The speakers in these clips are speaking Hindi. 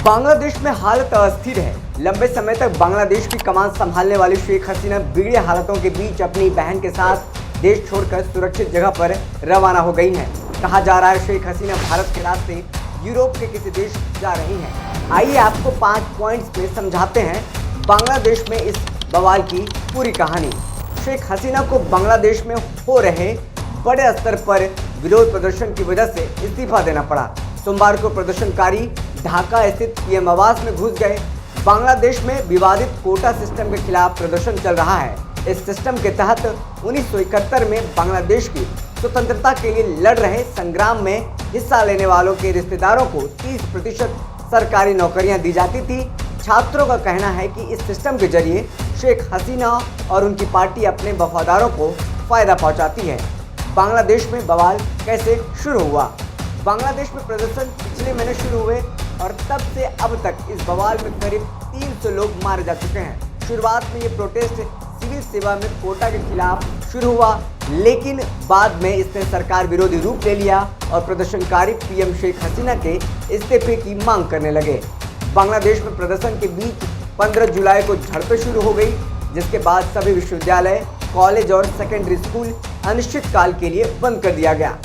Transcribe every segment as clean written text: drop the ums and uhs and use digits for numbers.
बांग्लादेश में हालत अस्थिर है। लंबे समय तक बांग्लादेश की कमान संभालने वाली शेख हसीना बिगड़े हालातों के बीच अपनी बहन के साथ देश छोड़कर सुरक्षित जगह पर रवाना हो गई हैं। कहा जा रहा है शेख हसीना भारत के रास्ते यूरोप के किसी देश जा रही हैं। आइए आपको 5 पॉइंट्स में समझाते हैं बांग्लादेश में इस बवाल की पूरी कहानी। शेख हसीना को बांग्लादेश में हो रहे बड़े स्तर पर विरोध प्रदर्शन की वजह से इस्तीफा देना पड़ा। सोमवार को प्रदर्शनकारी ढाका स्थित पीएम आवास में घुस गए। बांग्लादेश में विवादित कोटा सिस्टम के खिलाफ प्रदर्शन चल रहा है। इस सिस्टम के तहत 1971 में बांग्लादेश की स्वतंत्रता के लिए लड़ रहे संग्राम में हिस्सा लेने वालों के रिश्तेदारों को 30% सरकारी नौकरियां दी जाती थी। छात्रों का कहना है कि इस सिस्टम के जरिए शेख हसीना और उनकी पार्टी अपने वफादारों को फायदा पहुंचाती है। बांग्लादेश में बवाल कैसे शुरू हुआ? बांग्लादेश में प्रदर्शन पिछले महीने शुरू हुए और तब से अब तक इस बवाल में करीब 300 लोग मारे जा चुके हैं। शुरुआत में ये प्रोटेस्ट सिविल सेवा में कोटा के खिलाफ शुरू हुआ, लेकिन बाद में इसने सरकार विरोधी रूप ले लिया और प्रदर्शनकारी पीएम शेख हसीना के इस्तीफे की मांग करने लगे। बांग्लादेश में प्रदर्शन के बीच 15 जुलाई को झड़पें शुरू हो गई, जिसके बाद सभी विश्वविद्यालय, कॉलेज और सेकेंडरी स्कूल अनिश्चितकाल के लिए बंद कर दिया गया।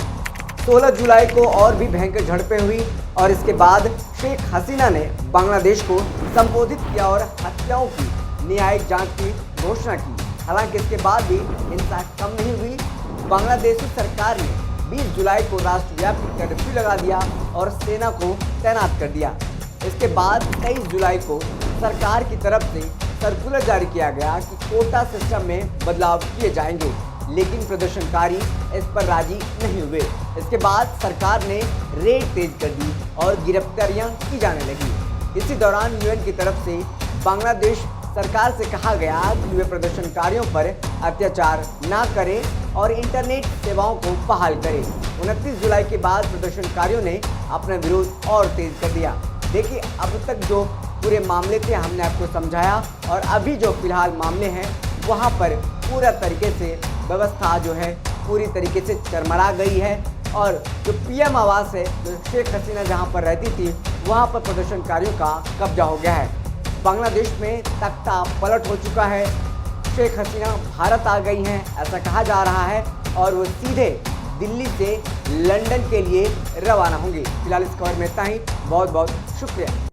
16 जुलाई को और भी भयंकर झड़पें हुई और इसके बाद शेख हसीना ने बांग्लादेश को संबोधित किया और हत्याओं की न्यायिक जांच की घोषणा की। हालांकि इसके बाद भी हिंसा कम नहीं हुई। बांग्लादेशी सरकार ने 20 जुलाई को राष्ट्रव्यापी कर्फ्यू लगा दिया और सेना को तैनात कर दिया। इसके बाद 23 जुलाई को सरकार की तरफ से सर्कुलर जारी किया गया कि कोटा सिस्टम में बदलाव किए जाएंगे, लेकिन प्रदर्शनकारी इस पर राजी नहीं हुए। इसके बाद सरकार ने रेड तेज कर दी और गिरफ्तारियां की जाने लगी। इसी दौरान यूएन की तरफ से बांग्लादेश सरकार से कहा गया कि वे प्रदर्शनकारियों पर अत्याचार ना करें और इंटरनेट सेवाओं को बहाल करें। 29 जुलाई के बाद प्रदर्शनकारियों ने अपना विरोध और तेज कर दिया। देखिए, अब तक जो पूरे मामले थे हमने आपको समझाया और अभी जो फिलहाल मामले हैं वहाँ पर पूरा तरीके से व्यवस्था जो है पूरी तरीके से चरमरा गई है और जो पीएम आवास है, जो शेख हसीना जहाँ पर रहती थी, वहाँ पर प्रदर्शनकारियों का कब्जा हो गया है। बांग्लादेश में तख्ता पलट हो चुका है। शेख हसीना भारत आ गई हैं ऐसा कहा जा रहा है और वो सीधे दिल्ली से लंदन के लिए रवाना होंगी। फिलहाल इस खबर में इतना ही। बहुत बहुत शुक्रिया।